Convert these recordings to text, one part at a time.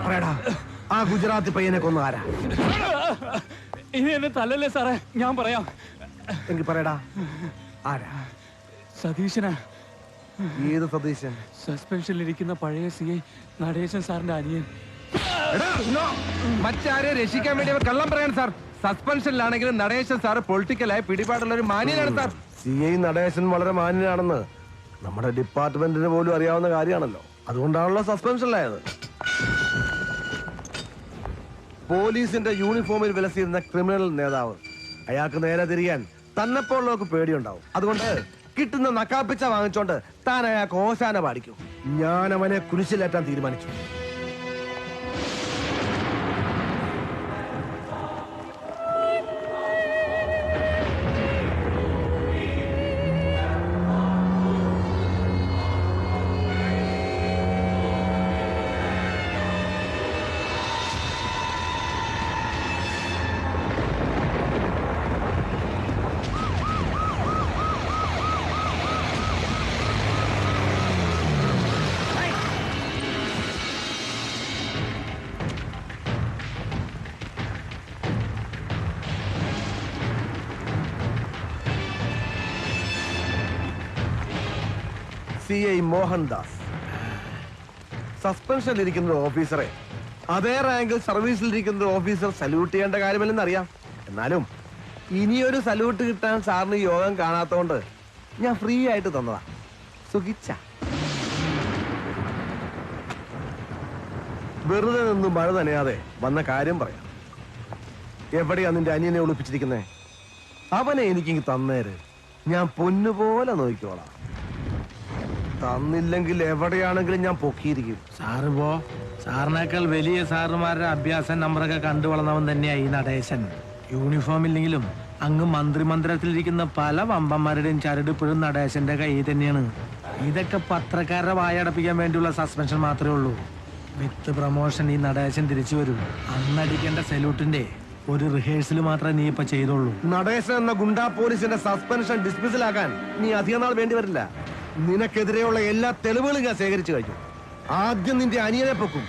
പറയടാ, ആ ഗുജറാത്തി പയ്യനെ കൊന്നു ആരാ? ഇനി എന്നെ തല്ലല്ലേ സാറേ, ഞാൻ പറയാം. എങ്കിൽ പറയടാ, ആരാ? സതീശനാ. ഏത് സതീശൻ? സസ്പെൻഷനിലിരിക്കുന്ന പഴയ CI നടേശൻ സാറിന്റെ അനിയൻ. മറ്റാരെ രക്ഷിക്കാൻ വേണ്ടി അവർ കള്ളം പറയാൻ സാർ. സസ്പെൻഷനിലാണെങ്കിലും നടേശൻ സാർ പൊളിറ്റിക്കലായി പിടിപാടുള്ള ഒരു മാന്യനാണ് സാർ. CI നടേശൻ വളരെ മാന്യനാണെന്ന് നമ്മുടെ ഡിപ്പാർട്ട്മെന്റിന് പോലും അറിയാവുന്ന കാര്യമാണല്ലോ. അതുകൊണ്ടാണല്ലോ സസ്പെൻഷനിലായത്. പോലീസിന്റെ യൂണിഫോമിൽ വിലസിയിരുന്ന ക്രിമിനൽ നേതാവ്. അയാൾക്ക് നേരെ തിരിയാൻ തന്നെപ്പോലുള്ളവർക്ക് പേടിയുണ്ടാവും. അതുകൊണ്ട് കിട്ടുന്ന നക്കാപ്പിച്ച വാങ്ങിച്ചോണ്ട് താൻ അയാൾക്ക് ഓശാന പാടിക്കും. ഞാൻ അവനെ കുരിശിലേറ്റാൻ തീരുമാനിച്ചു. CI മോഹൻദാസ്. സസ്പെൻഷനിലിരിക്കുന്ന ഒരു ഓഫീസറെ അതേ റാങ്കിൽ സർവീസിലിരിക്കുന്ന ഒരു ഓഫീസർ സല്യൂട്ട് ചെയ്യേണ്ട കാര്യമല്ലെന്ന് അറിയാം. എന്നാലും ഇനിയൊരു സല്യൂട്ട് കിട്ടാൻ സാറിന് യോഗം കാണാത്തോണ്ട് ഞാൻ ഫ്രീ ആയിട്ട് തന്നതാ. സുഖിച്ച വെറുതെ നിന്ന് മഴ നനയാതെ വന്ന കാര്യം പറയാം. എവിടെയാ നിന്റെ അനിയനെ ഒളിപ്പിച്ചിരിക്കുന്നേ? അവനെ എനിക്കിങ്ങ് തന്നേര്, ഞാൻ പൊന്നുപോലെ നോക്കിക്കോളാം. തന്നില്ലെങ്കിൽ എവിടെയാണെങ്കിലും ഞാൻ പൊക്കിയിരിക്കും. സാറ് പോ. സാറിനേക്കാൾ വലിയ സാറുമാരുടെ അഭ്യാസം നമ്പറൊക്കെ കണ്ടു വളർന്നവൻ തന്നെയായി ഈ നടേശൻ. യൂണിഫോം ഇല്ലെങ്കിലും അങ്ങ് മന്ത്രിമന്ദിരത്തിലിരിക്കുന്ന പല വമ്പന്മാരുടെയും ചരടിപ്പോഴും നടേശന്റെ കയ്യിൽ തന്നെയാണ്. ഇതൊക്കെ പത്രക്കാരുടെ വായടപ്പിക്കാൻ വേണ്ടിയുള്ള സസ്പെൻഷൻ മാത്രമേ ഉള്ളൂ. വിത്ത് പ്രമോഷൻ ഈ നടേശൻ തിരിച്ചു വരും. അന്നടിക്കേണ്ട സല്യൂട്ടിന്റെ ഒരു റിഹേഴ്സൽ മാത്രമേ നീ ഇപ്പൊ ചെയ്തോളൂ. നടേശൻ എന്ന ഗുണ്ടാ പോലീസിന്റെ സസ്പെൻഷൻ ഡിസ്മിസിലാക്കാൻ നീ അധികം നാൾ വേണ്ടി വരില്ല. നിനക്കെതിരെയുള്ള എല്ലാ തെളിവുകളും ഞാൻ ശേഖരിച്ചു കഴിഞ്ഞു. ആദ്യം നിന്റെ അനിയനെ പൊക്കും,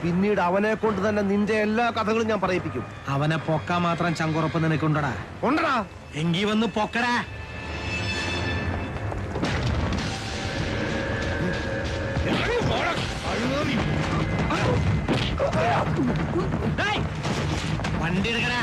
പിന്നീട് അവനെ കൊണ്ട് തന്നെ നിന്റെ എല്ലാ കഥകളും ഞാൻ പറയിപ്പിക്കും. അവനെ പൊക്കാൻ മാത്രം ചങ്കുറപ്പ് നിനക്കുണ്ടടാ? ഉണ്ടടാ. എങ്കി വന്ന് പൊക്കടാ. വണ്ടി എടുക്കടാ.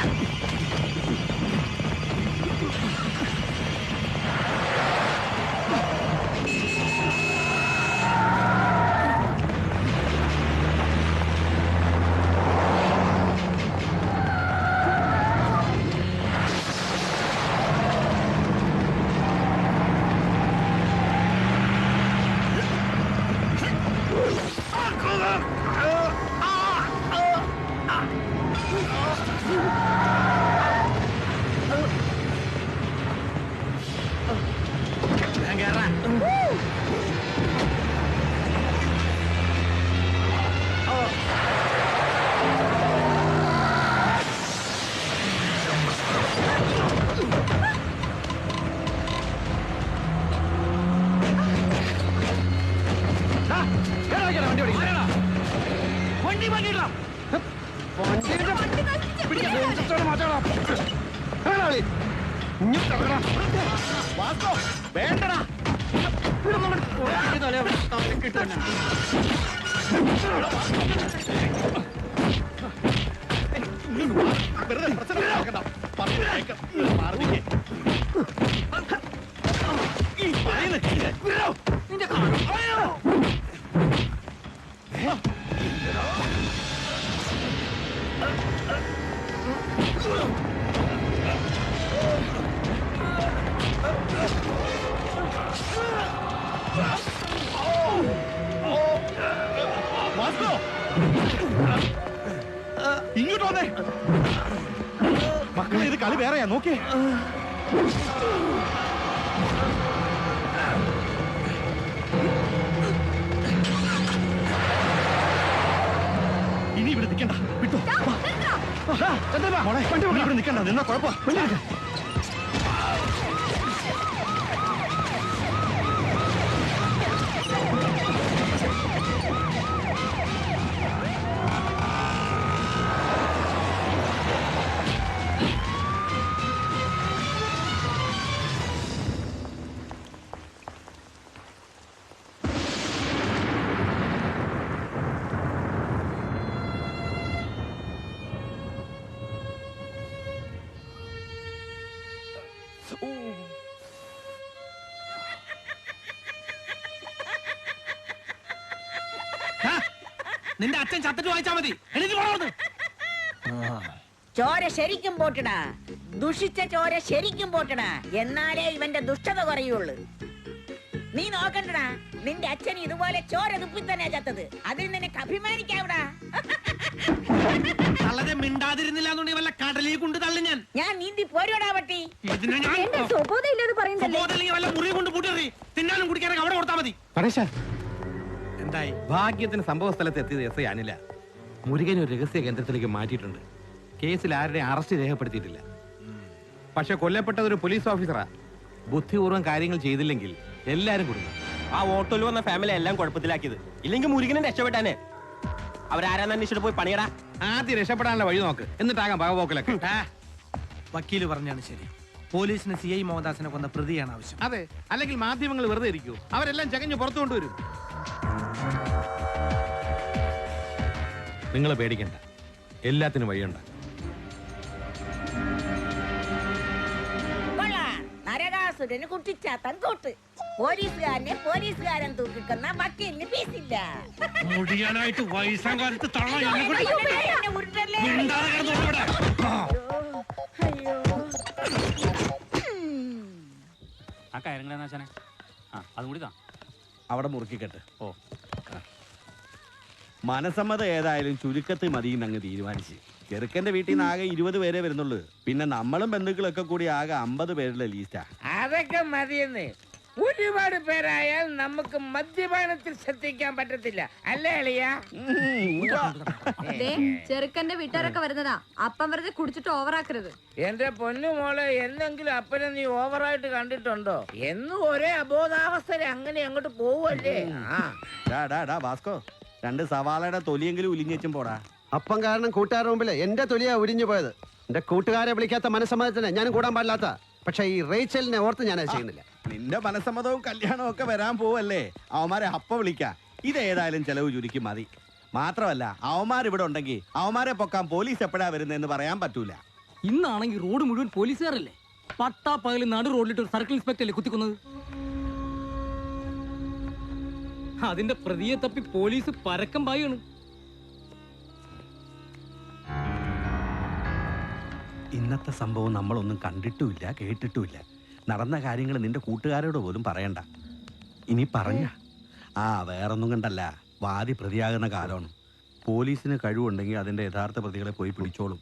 ഇങ്ങോട്ട് വന്നേ മക്കളെ, ഇത് കളി വേറെയാ. നോക്കേ, ഇനി ഇവിടെ നിൽക്കണ്ട, വിട്ടോ. മോളെ, ഇവിടെ നിൽക്കണ്ട, നിന്നാ കുഴപ്പം. നിന്റെ അച്ഛൻ ചത്തിട്ട് വായിച്ചാ മതി. എനിക്ക് പോണോന്ന്. ചോര ശരിക്കും പോട്ടടാ, ദുഷിച്ച ചോര ശരിക്കും പോട്ടടാ, എന്നാലേ ഇവന്റെ ദുഷ്ടത കുറയുള്ളൂ. നീ നോക്കണ്ടടാ, നിന്റെ അച്ഛൻ ഇതുപോലെ ചോര തുപ്പി തന്നെ ചത്തത്. അതിൽ നിനക്ക് അഭിമാനിക്കാവിടാ. തള്ളതെ മിണ്ടാതിരുന്നില്ല എന്നുണ്ടെങ്കിൽ വല്ല കടലിൽ കൊണ്ട് തള്ളി ഞാൻ നീന്തി പോരോടാ പട്ടി. ഇതിനെ ഞാൻ സ്വബോധമില്ലെങ്കിൽ വല്ല മുറി കൊണ്ട് പൂട്ടി തിന്നാനും കുടിക്കാനൊക്കെ അവിടെ കൊടുത്താൽ മതി. എന്തായി? ഭാഗ്യത്തിന് സംഭവ സ്ഥലത്ത് എത്തിയത് എസ് ഐ അനില. മുരുകൻ ഒരു രഹസ്യ കേന്ദ്രത്തിലേക്ക് മാറ്റിയിട്ടുണ്ട്. കേസിൽ ആരുടെയും അറസ്റ്റ് രേഖപ്പെടുത്തിയിട്ടില്ല. പക്ഷെ കൊല്ലപ്പെട്ടത് ഒരു പോലീസ് ഓഫീസറാ. ബുദ്ധിപൂർവ്വം കാര്യങ്ങൾ ചെയ്തില്ലെങ്കിൽ എല്ലാരും കൊടുക്കും. ആ ഓട്ടോയിൽ വന്ന ഫാമിലി എല്ലാം കുഴപ്പത്തിലാക്കിയത്. ഇല്ലെങ്കിൽ മുരുകനെ രക്ഷപ്പെട്ടാനെ. അവരാരാന്ന് അന്വേഷിച്ചിട്ട് പോയി പണിയടാ. ആദ്യം രക്ഷപ്പെടാനുള്ള വഴി നോക്ക്, എന്നിട്ടാകാം പകപോക്കലൊക്കെ. വക്കീല് പറഞ്ഞാണ് ശരി. പോലീസിന് CI മോഹൻദാസിനെ കൊന്ന പ്രതിയാണ് ആവശ്യം. അതെ, അല്ലെങ്കിൽ മാധ്യമങ്ങൾ വെറുതെ ഇരിക്കൂ. അവരെല്ലാം ചകഞ്ഞ് പുറത്തു കൊണ്ടുവരും. നിങ്ങൾ പേടിക്കണ്ട, എല്ലാത്തിനും വഴിയുണ്ട്. നരകാസുരന് കുട്ടിച്ചാത്തൻ കൂട്ട്. പോലീസുകാരൻ തൂക്കിക്കുന്ന വക്കീലിന് പീസില്ല. മുടിയാനായിട്ട് വയസ്സാം കാലത്ത് എന്നെ ഉരുട്ടല്ലേ. ആ കാര്യങ്ങളെന്നാ അതും കൂടി താ. അവിടെ മുറുക്കിക്കെട്ട്. ഓ, മനസമ്മതം ഏതായാലും ചുരുക്കത്തിൽ മതിയെന്ന് അങ്ങ് തീരുമാനിച്ച്. ചെറുക്കന്റെ വീട്ടിൽ നിന്ന് ആകെ 20 പേരെ വരുന്നുള്ളൂ. പിന്നെ നമ്മളും ബന്ധുക്കളൊക്കെ കൂടി ആകെ 50 പേരുടെ ലീസ്റ്റാ. അതൊക്കെ മതിയെന്ന്. ഒരുപാട് പേരായാൽ നമുക്ക് മദ്യപാനത്തിൽ ശ്രദ്ധിക്കാൻ പറ്റത്തില്ല, അല്ലേ അളിയ? ചെറുക്കന്റെ വീട്ടുകാരൊക്കെ വരുന്നതാ. അപ്പം വെറുതെ കുടിച്ചിട്ട് ഓവറാക്കരുത്. എന്റെ പൊന്നു മോളെ, എന്തെങ്കിലും അപ്പനെ നീ ഓവറായിട്ട് കണ്ടിട്ടുണ്ടോ? എന്നും ഒരേ അബോധാവസ്ഥയിൽ അങ്ങനെ അങ്ങോട്ട് പോവല്ലേ? വാസ്കോ, 2 സവാളയുടെ തൊലിയെങ്കിലും ഉലിഞ്ഞേച്ചും പോടാ. അപ്പം കാരണം കൂട്ടുകാരുടെ മുമ്പിൽ എന്റെ തൊലിയാ ഉരിഞ്ഞു പോയത്. എന്റെ കൂട്ടുകാരെ വിളിക്കാത്ത മനസ്സമ്മതത്തിന് ഞാനും കൂടാൻ പാടില്ലാത്ത. പക്ഷെ ഈ റേച്ചലിനെ ഓർത്ത് ഞാനത് ചെയ്യുന്നില്ല. നിന്റെ മനസ്സമ്മതവും കല്യാണവും ഒക്കെ വരാൻ പോവല്ലേ. അവന്മാരെ അപ്പ വിളിക്കാം. ഇതേതായാലും ചെലവ് ചുരുക്കി മതി. മാത്രമല്ല, അവന്മാർ ഇവിടെ ഉണ്ടെങ്കിൽ അവന്മാരെ പൊക്കാൻ പോലീസ് എപ്പോഴാ വരുന്നതെന്ന് പറയാൻ പറ്റൂല. ഇന്നാണെങ്കിൽ റോഡ് മുഴുവൻ പോലീസുകാരല്ലേ. പട്ടാ പകല് നടു റോഡിലിട്ട് ഒരു സർക്കിൾ ഇൻസ്പെക്ടറല്ലേ കുത്തിക്കുന്നത്. അതിന്റെ പ്രതിയെ തപ്പി പോലീസ് പരക്കം പായാണ്. ഇന്നത്തെ സംഭവം നമ്മളൊന്നും കണ്ടിട്ടുമില്ല, കേട്ടിട്ടുമില്ല. നടന്ന കാര്യങ്ങൾ നിന്റെ കൂട്ടുകാരോട് പോലും പറയണ്ട. ഇനി പറഞ്ഞ വേറൊന്നും കണ്ടല്ല, വാദി പ്രതിയാകുന്ന കാലമാണ്. പോലീസിന് കഴിവുണ്ടെങ്കിൽ അതിന്റെ യഥാർത്ഥ പ്രതികളെ പോയി പിടിച്ചോളും.